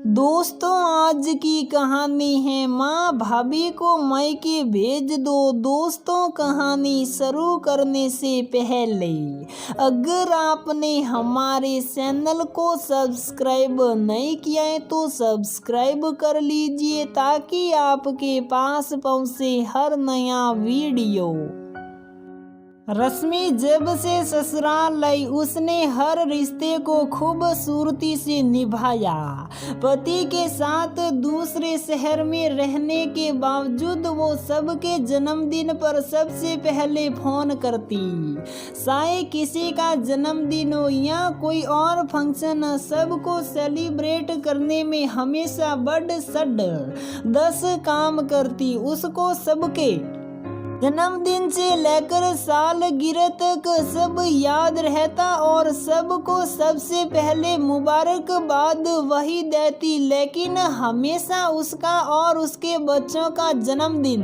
दोस्तों आज की कहानी है माँ भाभी को मायके भेज दो। दोस्तों कहानी शुरू करने से पहले अगर आपने हमारे चैनल को सब्सक्राइब नहीं किया है तो सब्सक्राइब कर लीजिए ताकि आपके पास पहुँचे हर नया वीडियो। रश्मि जब से ससुराल आई उसने हर रिश्ते को खूबसूरती से निभाया। पति के साथ दूसरे शहर में रहने के बावजूद वो सबके जन्मदिन पर सबसे पहले फोन करती। चाहे किसी का जन्मदिन हो या कोई और फंक्शन, सबको सेलिब्रेट करने में हमेशा बड़ सड 10 काम करती। उसको सबके जन्मदिन से लेकर सालगिरह तक सब याद रहता और सबको सबसे पहले मुबारकबाद वही देती। लेकिन हमेशा उसका और उसके बच्चों का जन्मदिन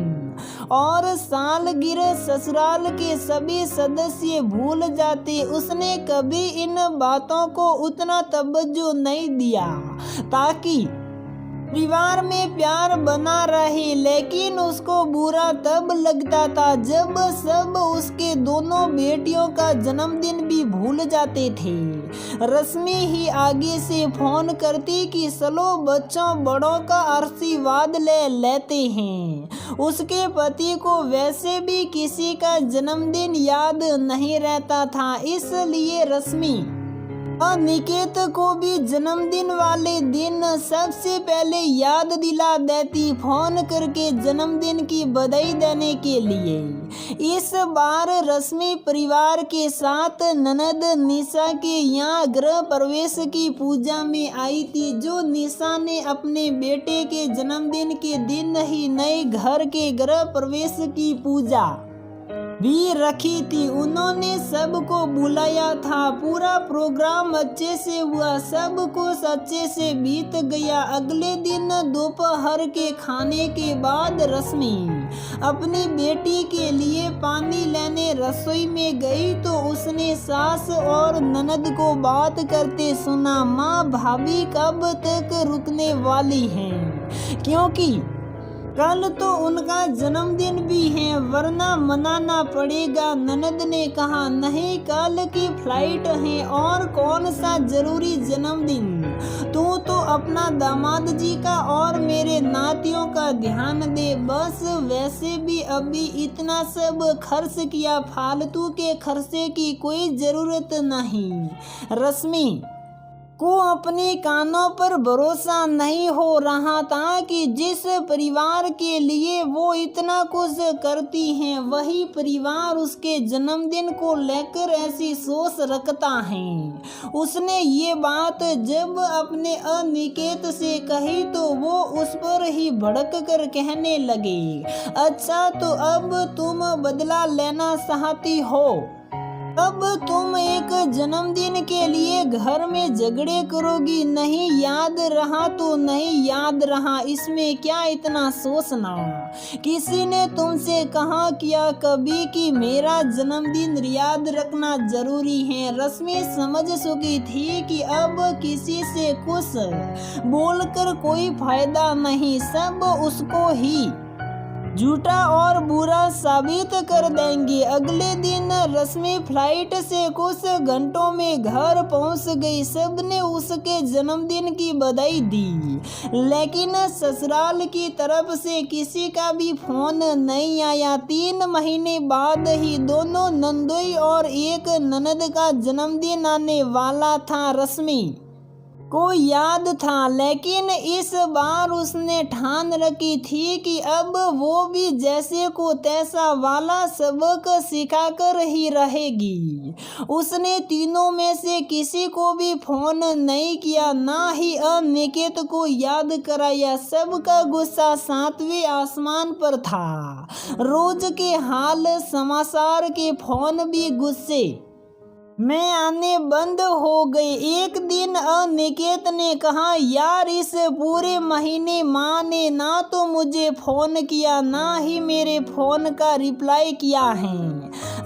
और सालगिरह ससुराल के सभी सदस्य भूल जाते। उसने कभी इन बातों को उतना तवज्जो नहीं दिया ताकि परिवार में प्यार बना रहे, लेकिन उसको बुरा तब लगता था जब सब उसके दोनों बेटियों का जन्मदिन भी भूल जाते थे। रश्मि ही आगे से फोन करती कि चलो बच्चों बड़ों का आशीर्वाद ले लेते हैं। उसके पति को वैसे भी किसी का जन्मदिन याद नहीं रहता था, इसलिए रश्मि निकेत को भी जन्मदिन वाले दिन सबसे पहले याद दिला देती, फोन करके जन्मदिन की बधाई देने के लिए। इस बार रश्मि परिवार के साथ ननद निशा के यहाँ गृह प्रवेश की पूजा में आई थी। जो निशा ने अपने बेटे के जन्मदिन के दिन ही नए घर के गृह प्रवेश की पूजा भी रखी थी। उन्होंने सबको बुलाया था। पूरा प्रोग्राम अच्छे से हुआ, सब कुछ अच्छे से बीत गया। अगले दिन दोपहर के खाने के बाद रश्मि अपनी बेटी के लिए पानी लेने रसोई में गई तो उसने सास और ननद को बात करते सुना। माँ भाभी कब तक रुकने वाली हैं, क्योंकि कल तो उनका जन्मदिन भी है वरना मनाना पड़ेगा। ननद ने कहा नहीं, कल की फ्लाइट है और कौन सा जरूरी जन्मदिन। तू तो अपना दामाद जी का और मेरे नातियों का ध्यान दे बस। वैसे भी अभी इतना सब खर्च किया, फालतू के खर्चे की कोई जरूरत नहीं। रश्मि को अपने कानों पर भरोसा नहीं हो रहा था कि जिस परिवार के लिए वो इतना कुछ करती हैं वही परिवार उसके जन्मदिन को लेकर ऐसी सोच रखता है। उसने ये बात जब अपने अनिकेत से कही तो वो उस पर ही भड़क कर कहने लगे, अच्छा तो अब तुम बदला लेना चाहती हो, अब तुम एक जन्मदिन के लिए घर में झगड़े करोगी। नहीं याद रहा तो नहीं याद रहा, इसमें क्या इतना सोचना। किसी ने तुमसे कहा किया कभी कि मेरा जन्मदिन याद रखना जरूरी है। रश्मि समझ चुकी थी कि अब किसी से कुछ बोलकर कोई फायदा नहीं, सब उसको ही झूठा और बुरा साबित कर देंगे। अगले दिन रश्मि फ्लाइट से कुछ घंटों में घर पहुंच गई। सबने उसके जन्मदिन की बधाई दी, लेकिन ससुराल की तरफ से किसी का भी फोन नहीं आया। 3 महीने बाद ही दोनों नंदोई और एक ननद का जन्मदिन आने वाला था। रश्मि को याद था, लेकिन इस बार उसने ठान रखी थी कि अब वो भी जैसे को तैसा वाला सबक सिखाकर ही रहेगी। उसने तीनों में से किसी को भी फोन नहीं किया, ना ही अनिकेत को याद कराया। सबका गुस्सा 7वें आसमान पर था। रोज के हाल समाचार के फोन भी गुस्से में आने बंद हो गए। एक दिन अनिकेत ने कहा, यार इस पूरे महीने माँ ने ना तो मुझे फ़ोन किया ना ही मेरे फ़ोन का रिप्लाई किया है।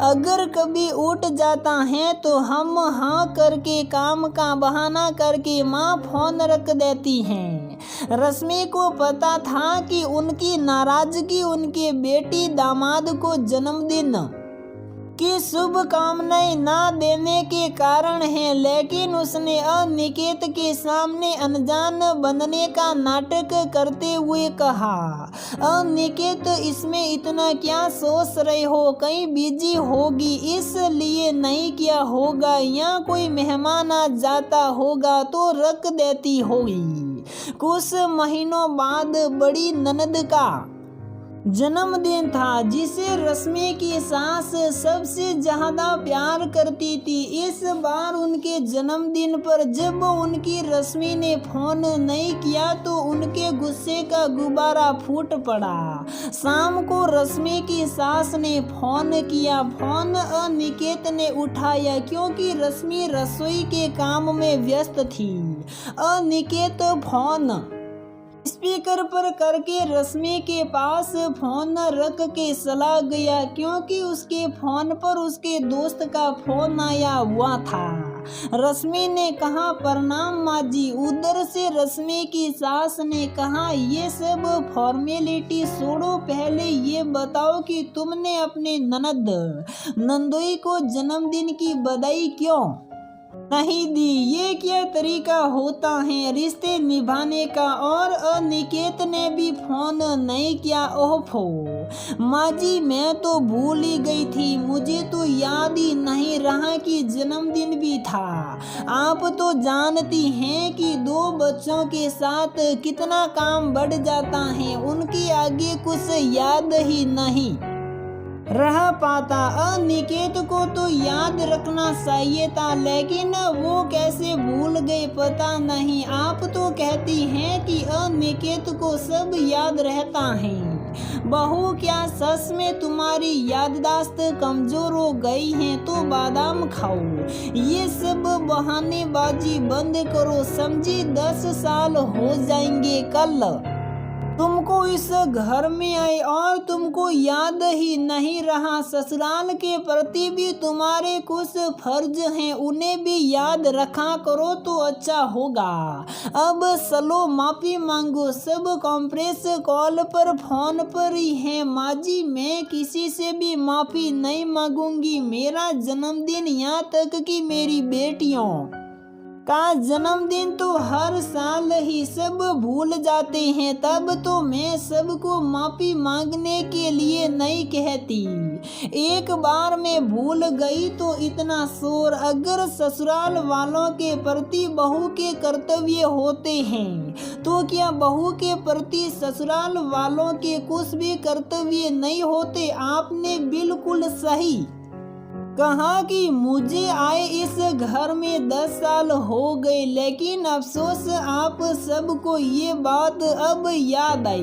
अगर कभी उठ जाता है तो हम हाँ करके काम का बहाना करके माँ फ़ोन रख देती हैं। हैं। रश्मि को पता था कि उनकी नाराजगी उनके बेटी दामाद को जन्मदिन की शुभकामनाएं ना देने के कारण है, लेकिन उसने अनिकेत के सामने अनजान बनने का नाटक करते हुए कहा, अनिकेत इसमें इतना क्या सोच रहे हो, कहीं बिजी होगी इसलिए नहीं किया होगा, या कोई मेहमान आ जाता होगा तो रख देती होगी। कुछ महीनों बाद बड़ी ननद का जन्मदिन था, जिसे रश्मि की सास सबसे ज्यादा प्यार करती थी। इस बार उनके जन्मदिन पर जब उनकी रश्मि ने फोन नहीं किया तो उनके गुस्से का गुब्बारा फूट पड़ा। शाम को रश्मि की सास ने फोन किया। फोन अनिकेत ने उठाया क्योंकि रश्मि रसोई के काम में व्यस्त थी। अनिकेत फोन स्पीकर पर करके रश्मि के पास फोन रख के चला गया, क्योंकि उसके फोन पर उसके दोस्त का फोन आया हुआ था। रश्मि ने कहा, प्रणाम माँ जी। उधर से रश्मि की सास ने कहा, ये सब फॉर्मेलिटी छोड़ो, पहले ये बताओ कि तुमने अपने ननद नंदोई को जन्मदिन की बधाई क्यों नहीं दी। ये क्या तरीका होता है रिश्ते निभाने का। और अनिकेत ने भी फोन नहीं किया। ओफो माँ जी, मैं तो भूल ही गई थी, मुझे तो याद ही नहीं रहा कि जन्मदिन भी था। आप तो जानती हैं कि 2 बच्चों के साथ कितना काम बढ़ जाता है, उनके आगे कुछ याद ही नहीं रह पाता। अनिकेत को तो याद रखना चाहिए था, लेकिन वो कैसे भूल गए पता नहीं। आप तो कहती हैं कि अनिकेत को सब याद रहता है। बहू, क्या सच में तुम्हारी याददाश्त कमजोर हो गई है तो बादाम खाओ। ये सब बहानेबाजी बंद करो, समझी। 10 साल हो जाएंगे कल तुमको इस घर में आए और तुमको याद ही नहीं रहा। ससुराल के प्रति भी तुम्हारे कुछ फर्ज हैं, उन्हें भी याद रखा करो तो अच्छा होगा। अब चलो माफी मांगो, सब कॉन्फ्रेंस कॉल पर फोन पर ही है। माँ जी, मैं किसी से भी माफी नहीं मांगूंगी। मेरा जन्मदिन, यहाँ तक कि मेरी बेटियों का जन्मदिन तो हर साल ही सब भूल जाते हैं। तब तो मैं सबको माफी मांगने के लिए नहीं कहती। एक बार मैं भूल गई तो इतना शोर। अगर ससुराल वालों के प्रति बहू के कर्तव्य होते हैं तो क्या बहू के प्रति ससुराल वालों के कुछ भी कर्तव्य नहीं होते। आपने बिल्कुल सही कहा कि मुझे आए इस घर में 10 साल हो गए, लेकिन अफसोस आप सबको ये बात अब याद आई।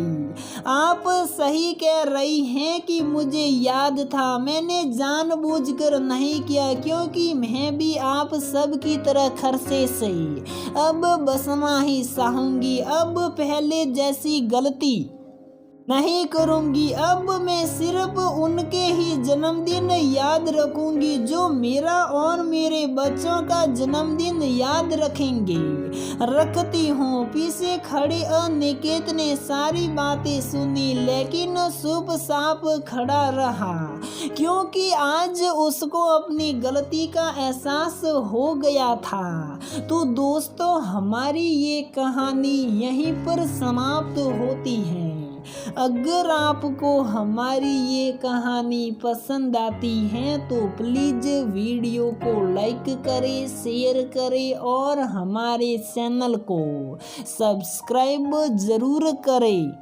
आप सही कह रही हैं कि मुझे याद था, मैंने जानबूझकर नहीं किया, क्योंकि मैं भी आप सब की तरह खर्चे से अब बसना ही चाहूंगी। अब पहले जैसी गलती नहीं करूंगी। अब मैं सिर्फ उनके ही जन्मदिन याद रखूंगी जो मेरा और मेरे बच्चों का जन्मदिन याद रखेंगे। रखती हूँ। पीछे खड़े अनिकेत ने सारी बातें सुनी, लेकिन चुपचाप खड़ा रहा, क्योंकि आज उसको अपनी गलती का एहसास हो गया था। तो दोस्तों, हमारी ये कहानी यहीं पर समाप्त होती है। अगर आपको हमारी ये कहानी पसंद आती है तो प्लीज़ वीडियो को लाइक करें, शेयर करें और हमारे चैनल को सब्सक्राइब ज़रूर करें।